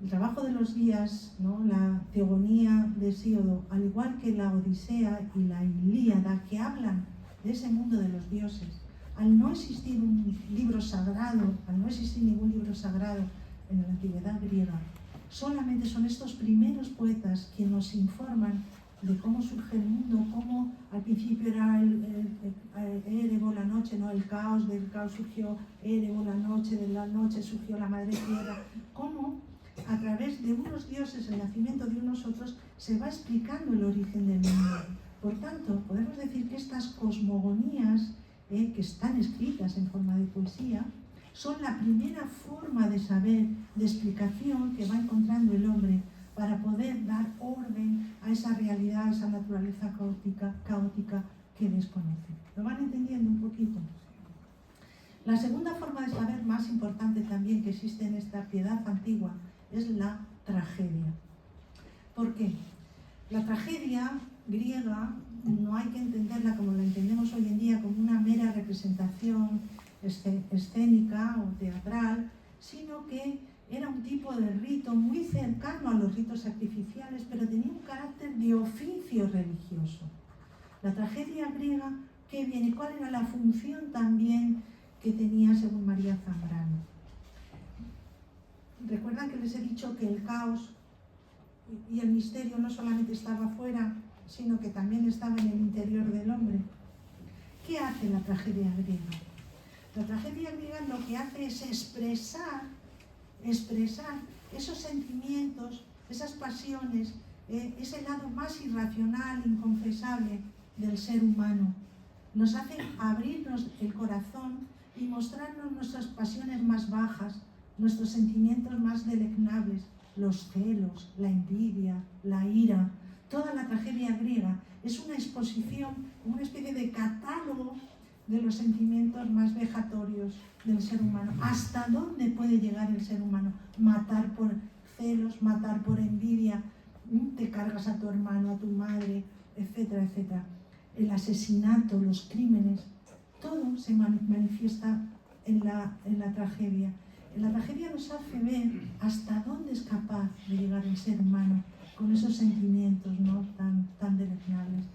El trabajo de los guías, ¿no?, la teogonía de Hesíodo, al igual que la Odisea y la Ilíada, que hablan de ese mundo de los dioses, al no existir un libro sagrado, al no existir ningún libro sagrado en la antigüedad griega, solamente son estos primeros poetas que nos informan de cómo surge el mundo, cómo al principio era el Erebo, la noche, ¿no?, el caos, del caos surgió Erebo, la noche, de la noche surgió la madre tierra, cómo a través de unos dioses, el nacimiento de unos otros, se va explicando el origen del mundo. Por tanto, podemos decir que estas cosmogonías, que están escritas en forma de poesía, son la primera forma de saber, de explicación que va encontrando el hombre para poder dar orden a esa realidad, a esa naturaleza caótica que desconoce. ¿Lo van entendiendo un poquito? La segunda forma de saber, más importante también que existe en esta piedad antigua, es la tragedia. ¿Por qué? La tragedia griega no hay que entenderla como la entendemos hoy en día, como una mera representación escénica o teatral, sino que era un tipo de rito muy cercano a los ritos sacrificiales, pero tenía un carácter de oficio religioso. La tragedia griega, ¿qué viene? ¿Cuál era la función también que tenía según María Zambrano? Recuerdan que les he dicho que el caos y el misterio no solamente estaba fuera, sino que también estaba en el interior del hombre. ¿Qué hace la tragedia griega? La tragedia griega lo que hace es expresar esos sentimientos, esas pasiones, ese lado más irracional, inconfesable del ser humano. Nos hace abrirnos el corazón y mostrarnos nuestras pasiones más bajas, nuestros sentimientos más deleznables, los celos, la envidia, la ira. Toda la tragedia griega es una exposición, una especie de catálogo de los sentimientos más vejatorios del ser humano. ¿Hasta dónde puede llegar el ser humano? Matar por celos, matar por envidia, te cargas a tu hermano, a tu madre, etcétera, etcétera. El asesinato, los crímenes, todo se manifiesta en la tragedia. La tragedia nos hace ver hasta dónde es capaz de llegar el ser humano con esos sentimientos, ¿no?, tan deleznables.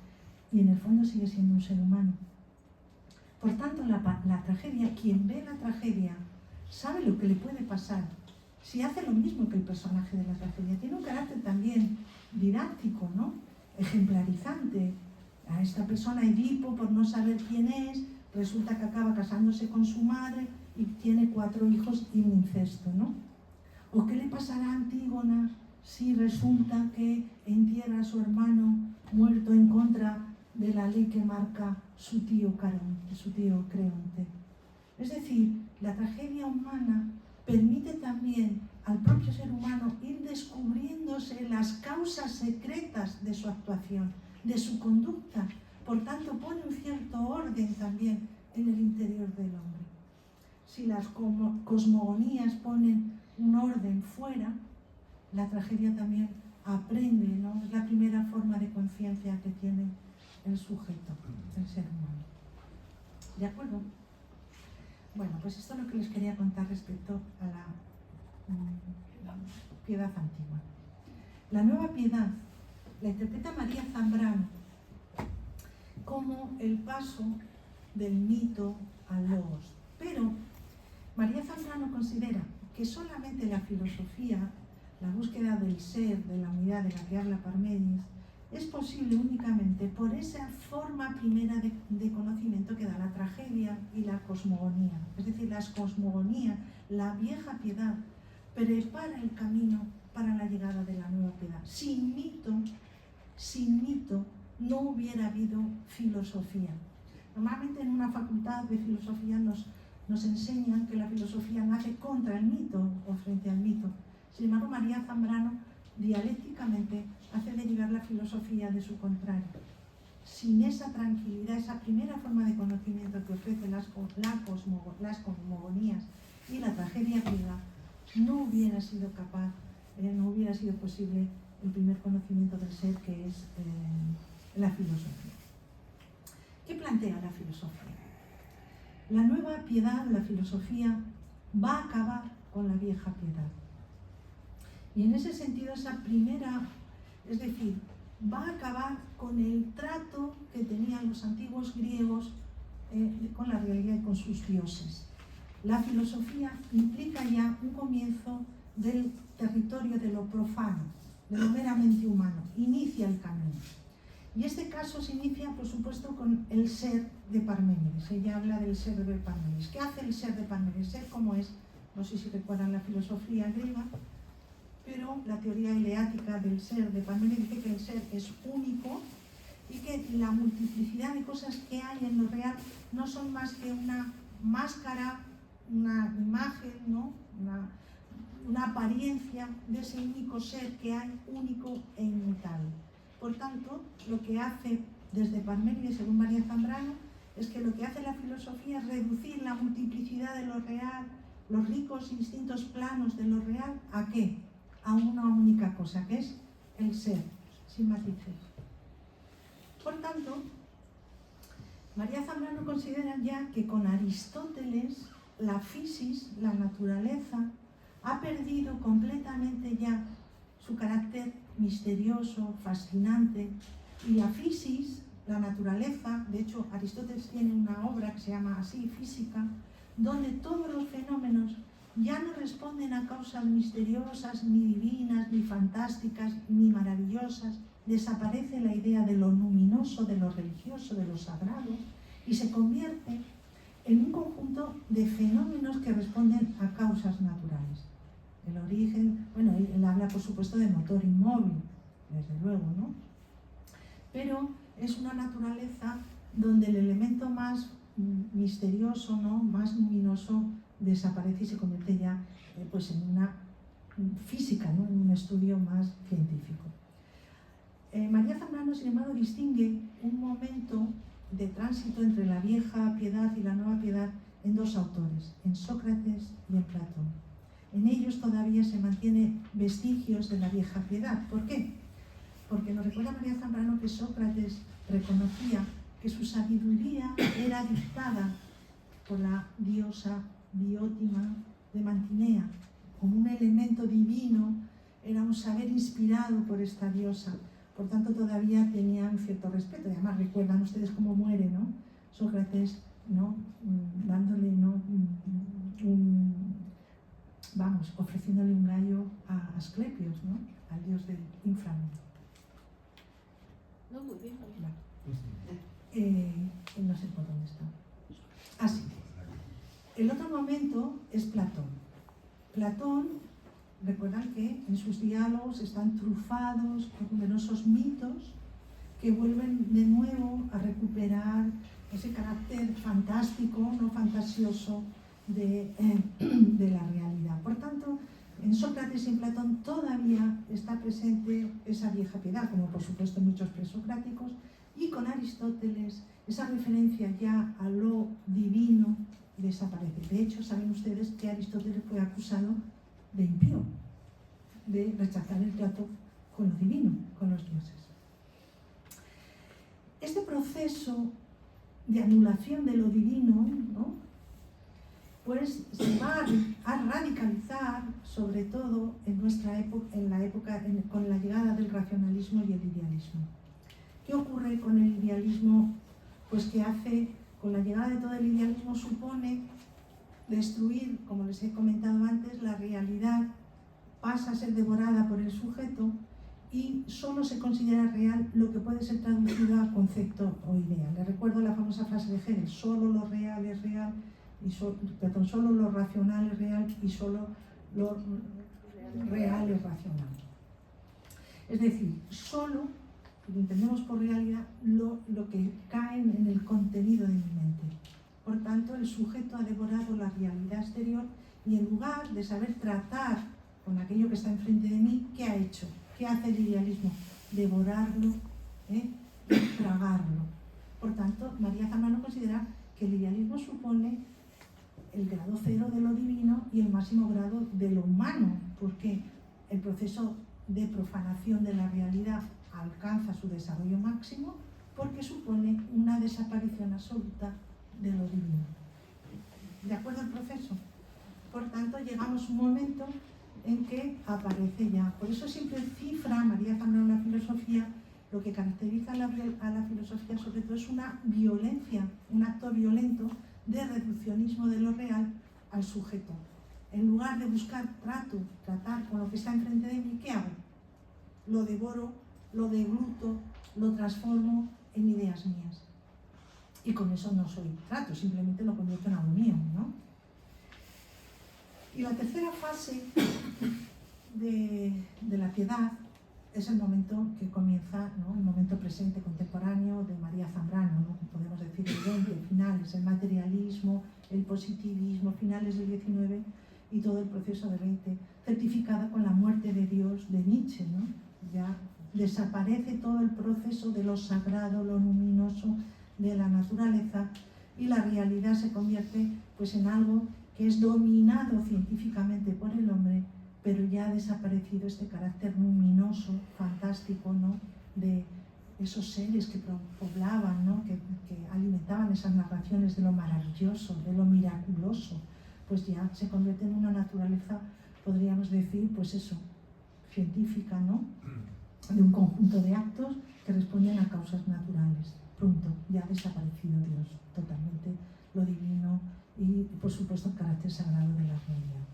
Y en el fondo sigue siendo un ser humano. Por tanto, la tragedia, quien ve la tragedia sabe lo que le puede pasar. Si hace lo mismo que el personaje de la tragedia, tiene un carácter también didáctico, ¿no?, ejemplarizante. A esta persona, Edipo, por no saber quién es, resulta que acaba casándose con su madre y tiene 4 hijos y un incesto, ¿no? ¿O qué le pasará a Antígona si resulta que entierra a su hermano muerto en contra de la ley que marca su tío Creonte? Es decir, la tragedia humana permite también al propio ser humano ir descubriéndose las causas secretas de su actuación, de su conducta. Por tanto, pone un cierto orden también en el interior del hombre. Si las cosmogonías ponen un orden fuera, la tragedia también aprende, ¿no? Es la primera forma de conciencia que tiene el sujeto, el ser humano. ¿De acuerdo? Bueno, pues esto es lo que les quería contar respecto a la piedad antigua. La nueva piedad la interpreta María Zambrano como el paso del mito al logos. Pero María Zambrano considera que solamente la filosofía, la búsqueda del ser, de la unidad de la que habla Parménides, es posible únicamente por esa forma primera de conocimiento que da la tragedia y la cosmogonía. Es decir, las cosmogonías, la vieja piedad, prepara el camino para la llegada de la nueva piedad. Sin mito, no hubiera habido filosofía. Normalmente en una facultad de filosofía nos enseñan que la filosofía nace contra el mito o frente al mito. Sin embargo, María Zambrano dialécticamente hace derivar la filosofía de su contrario. Sin esa tranquilidad, esa primera forma de conocimiento que ofrece las cosmogonías y la tragedia griega, no hubiera sido capaz, no hubiera sido posible el primer conocimiento del ser, que es la filosofía. ¿Qué plantea la filosofía? La nueva piedad, la filosofía, va a acabar con la vieja piedad. Y en ese sentido, esa primera, es decir, va a acabar con el trato que tenían los antiguos griegos con la realidad y con sus dioses. La filosofía implica ya un comienzo del territorio de lo profano, de lo meramente humano, inicia el camino. Y este caso se inicia, por supuesto, con el ser de Parménides. Ella habla del ser de Parménides. ¿Qué hace el ser de Parménides? Ser como es, no sé si recuerdan la filosofía griega, pero la teoría eleática del ser de Parménides dice que el ser es único y que la multiplicidad de cosas que hay en lo real no son más que una máscara, una imagen, ¿no?, una apariencia de ese único ser que hay, único e inmutable. Por tanto, lo que hace desde Parménides, según María Zambrano, es que lo que hace la filosofía es reducir la multiplicidad de lo real, los ricos y distintos planos de lo real, ¿a qué? A una única cosa, que es el ser, sin matices. Por tanto, María Zambrano considera ya que con Aristóteles la physis, la naturaleza, ha perdido completamente ya su carácter misterioso, fascinante, y la physis, la naturaleza, de hecho Aristóteles tiene una obra que se llama así, Física, donde todos los fenómenos ya no responden a causas misteriosas, ni divinas, ni fantásticas, ni maravillosas. Desaparece la idea de lo luminoso, de lo religioso, de lo sagrado, y se convierte en un conjunto de fenómenos que responden a causas naturales. El origen, bueno, él habla por supuesto de motor inmóvil, desde luego, ¿no? Pero es una naturaleza donde el elemento más misterioso, ¿no?, más luminoso, desaparece y se convierte ya pues en una física, ¿no? En un estudio más científico. María Zambrano, sin embargo, distingue un momento de tránsito entre la vieja piedad y la nueva piedad en dos autores, en Sócrates y en Platón. En ellos todavía se mantienen vestigios de la vieja piedad. ¿Por qué? Porque nos recuerda María Zambrano que Sócrates reconocía que su sabiduría era dictada por la diosa Biótima de Mantinea, como un elemento divino, era un saber inspirado por esta diosa. Por tanto, todavía tenían cierto respeto. Y además recuerdan ustedes cómo muere, ¿no? Sócrates, ¿no? Dándole, ¿no? Ofreciéndole un gallo a Asclepios, ¿no? Al dios del inframundo. No, muy bien. No sé por dónde está. Así. El otro momento es Platón. Platón, recuerdan que en sus diálogos están trufados por numerosos mitos que vuelven de nuevo a recuperar ese carácter fantástico, no fantasioso, de la realidad. Por tanto, en Sócrates y en Platón todavía está presente esa vieja piedad, como por supuesto en muchos presocráticos, y con Aristóteles esa referencia ya a lo divino desaparece. De hecho, saben ustedes que Aristóteles fue acusado de impío, de rechazar el trato con lo divino, con los dioses. Este proceso de anulación de lo divino, ¿no? Pues se va a radicalizar, sobre todo en nuestra época, con la llegada del racionalismo y el idealismo. ¿Qué ocurre con el idealismo? Pues que hace, con la llegada de todo el idealismo, supone destruir, como les he comentado antes, la realidad pasa a ser devorada por el sujeto y solo se considera real lo que puede ser traducido a concepto o idea. Les recuerdo la famosa frase de Hegel: solo lo real es real, solo lo racional es real y solo lo real es racional. Es decir, solo entendemos por realidad lo que cae en el contenido de mi mente. Por tanto, el sujeto ha devorado la realidad exterior y en lugar de saber tratar con aquello que está enfrente de mí, ¿qué ha hecho? ¿Qué hace el idealismo? Devorarlo, tragarlo. Por tanto, María Zambrano considera que el idealismo supone el grado cero de lo divino y el máximo grado de lo humano, porque el proceso de profanación de la realidad alcanza su desarrollo máximo porque supone una desaparición absoluta de lo divino. ¿De acuerdo al proceso? Por tanto, llegamos a un momento en que aparece ya. Por eso siempre cifra María Zambrano en la filosofía, lo que caracteriza a la filosofía sobre todo es una violencia, un acto violento de reduccionismo de lo real al sujeto. En lugar de buscar tratar con lo que está enfrente de mí, ¿qué hago? Lo devoro, lo degluto, lo transformo en ideas mías. Y con eso no soy trato, simplemente lo convierto en algo mío, ¿no? Y la tercera fase de la piedad es el momento que comienza, ¿no? El momento presente, contemporáneo de María Zambrano, ¿no? Podemos decir el 20, finales, el materialismo, el positivismo, finales del 19 y todo el proceso del 20, certificada con la muerte de Dios de Nietzsche, ¿no? Ya desaparece todo el proceso de lo sagrado, lo luminoso de la naturaleza y la realidad se convierte pues en algo que es dominado científicamente por el hombre, pero ya ha desaparecido este carácter luminoso, fantástico, ¿no? De esos seres que poblaban, ¿no? que alimentaban esas narraciones de lo maravilloso, de lo miraculoso, pues ya se convierte en una naturaleza, podríamos decir, pues eso, científica, ¿no? De un conjunto de actos que responden a causas naturales. Pronto, ya ha desaparecido Dios, totalmente lo divino y, por supuesto, el carácter sagrado de la realidad.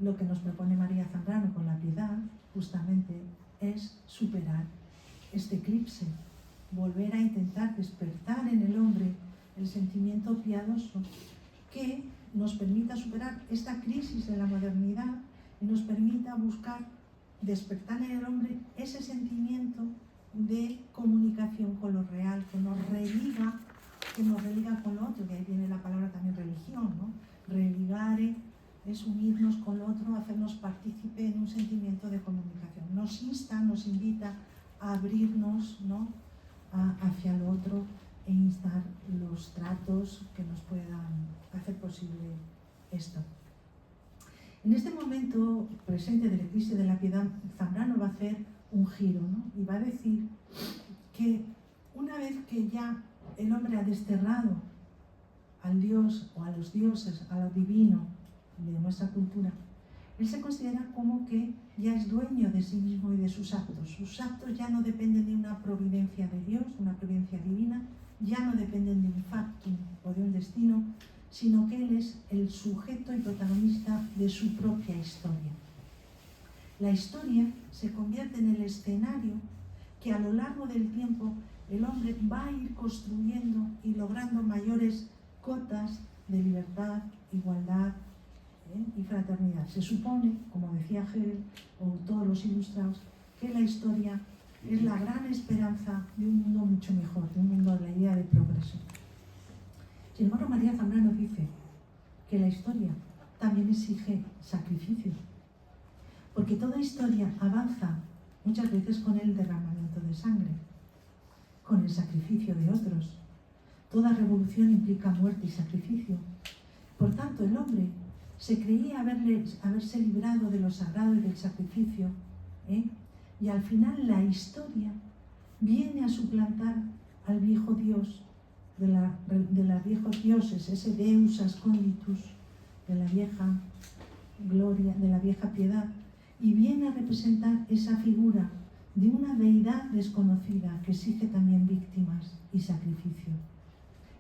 Lo que nos propone María Zambrano con la piedad, justamente, es superar este eclipse, volver a intentar despertar en el hombre el sentimiento piadoso que nos permita superar esta crisis de la modernidad y nos permita buscar despertar en el hombre ese sentimiento de comunicación con lo real, que nos religa con lo otro, que ahí viene la palabra religión, ¿no? Religare es unirnos con lo otro, hacernos partícipe en un sentimiento de comunicación. Nos insta, nos invita a abrirnos, ¿no? Hacia lo otro e instar los tratos que nos puedan hacer posible esto. En este momento presente del Eclipse de la Piedad, Zambrano va a hacer un giro, ¿no? Y va a decir que una vez que ya el hombre ha desterrado al Dios o a los dioses, a lo divino de nuestra cultura, él se considera como que ya es dueño de sí mismo y de sus actos. Sus actos ya no dependen de una providencia de Dios, una providencia divina, ya no dependen de un factum o de un destino, sino que él es el sujeto y protagonista de su propia historia. La historia se convierte en el escenario que a lo largo del tiempo el hombre va a ir construyendo y logrando mayores cotas de libertad, igualdad, y fraternidad. Se supone, como decía Hegel o todos los ilustrados, que la historia es la gran esperanza de un mundo mucho mejor, de un mundo de la idea de progreso. Sin embargo, María Zambrano dice que la historia también exige sacrificio, porque toda historia avanza muchas veces con el derramamiento de sangre, con el sacrificio de otros. Toda revolución implica muerte y sacrificio. Por tanto, el hombre se creía haberse librado de lo sagrado y del sacrificio, y al final la historia viene a suplantar al viejo Dios, de los viejos dioses, ese Deus asconditus, de la vieja gloria, de la vieja piedad, y viene a representar esa figura de una deidad desconocida que exige también víctimas y sacrificio.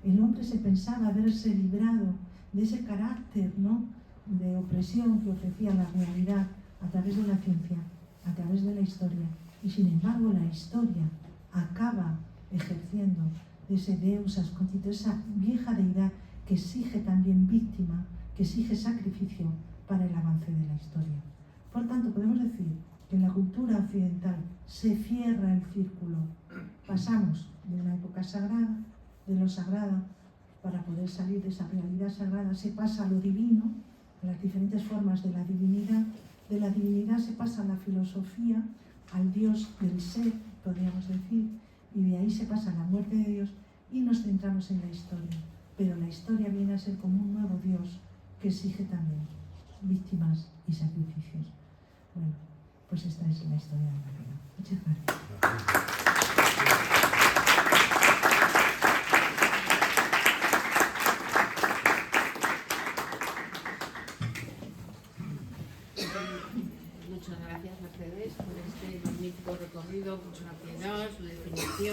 El hombre se pensaba haberse librado de ese carácter, ¿no?, de opresión que ofrecía la realidad a través de la ciencia, a través de la historia, y sin embargo la historia acaba ejerciendo ese Deus asconditus, esa vieja deidad que exige también víctima, que exige sacrificio para el avance de la historia. Por tanto, podemos decir que en la cultura occidental se cierra el círculo. Pasamos de una época sagrada, de lo sagrado, para poder salir de esa realidad sagrada, se pasa a lo divino, a las diferentes formas de la divinidad se pasa a la filosofía, al Dios del ser, podríamos decir, y de ahí se pasa a la muerte de Dios y nos centramos en la historia. Pero la historia viene a ser como un nuevo Dios que exige también víctimas y sacrificios. Bueno, pues esta es la historia de la vida. Muchas gracias.